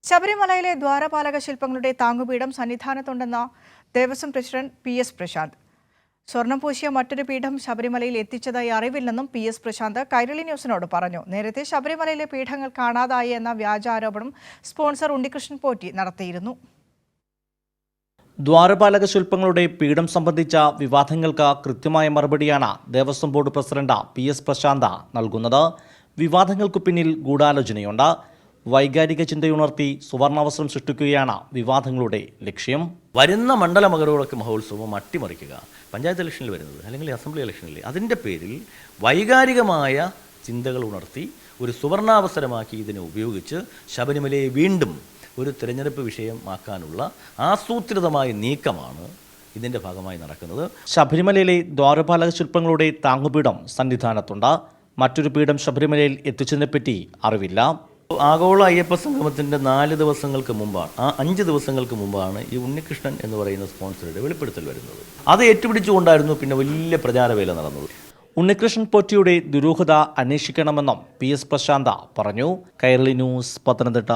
ശബരിമലയിലെ ദ്വാരപാലക ശില്പങ്ങളുടെ താങ്ങുപീഠം സന്നിധാനത്തുണ്ടെന്ന Devaswom president PS Prashant. സ്വർണം പൂശിയ മറ്റൊരു പീഠം ശബരിമലയിൽ എത്തിച്ചതായി അറിവില്ലെന്നും PS പ്രശാന്ത് കൈരളി ന്യൂസിനോട് പറഞ്ഞു. നേരത്തെ ശബരിമലയിലെ പീഠങ്ങൾ കാണാതായി എന്ന വ്യാജ ആരോപണം സ്പോൺസർ ഉണ്ണികൃഷ്ണൻ പോറ്റി നടത്തിയിരുന്നു. ദ്വാരപാലക ശില്പങ്ങളുടെ പീഠം സംബന്ധിച്ച വിവാദങ്ങൾക്ക് കൃത്യമായ മറുപടിയാണ് Devaswom board president PS Prashanth നൽകുന്നത്. വിവാദങ്ങൾക്കു പിന്നിൽ ഗൂഢാലോചനയുണ്ട്. വൈകാരിക ചിന്തയുണർത്തി സുവർണാവസരം സൃഷ്ടിക്കുകയാണ് വിവാദങ്ങളുടെ ലക്ഷ്യം. വരുന്ന മണ്ഡല മകരവിളക്ക് മഹോത്സവം അട്ടിമറിക്കുക, പഞ്ചായത്ത് ഇലക്ഷനിൽ വരുന്നത് അല്ലെങ്കിൽ അസംബ്ലി ഇലക്ഷനിൽ, അതിൻ്റെ പേരിൽ വൈകാരികമായ ചിന്തകൾ ഉണർത്തി ഒരു സുവർണാവസരമാക്കി ഇതിനെ ഉപയോഗിച്ച് ശബരിമലയെ വീണ്ടും ഒരു തിരഞ്ഞെടുപ്പ് വിഷയമാക്കാനുള്ള ആസൂത്രിതമായ നീക്കമാണ് ഇതിൻ്റെ ഭാഗമായി നടക്കുന്നത്. ശബരിമലയിലെ ദ്വാരപാലക ശില്പങ്ങളുടെ താങ്ങുപീഠം സന്നിധാനത്തുണ്ട്. മറ്റൊരു പീഠം ശബരിമലയിൽ എത്തിച്ചതിനെപ്പറ്റി അറിവില്ല. ആഗോള അയ്യപ്പ സംഗമത്തിൻ്റെ 4 ദിവസങ്ങൾക്ക് മുമ്പാണ്, 5 ദിവസങ്ങൾക്ക് മുമ്പാണ് ഈ ഉണ്ണികൃഷ്ണൻ എന്ന് പറയുന്ന സ്പോൺസറുടെ വെളിപ്പെടുത്തൽ വരുന്നത്. അത് ഏറ്റുപിടിച്ചുകൊണ്ടായിരുന്നു പിന്നെ വലിയ പ്രചാരവേല നടന്നത്. ഉണ്ണികൃഷ്ണൻ പോറ്റിയുടെ ദുരൂഹത അന്വേഷിക്കണമെന്നും PS പ്രശാന്ത് പറഞ്ഞു. കൈരളി ന്യൂസ്, പത്തനംതിട്ട.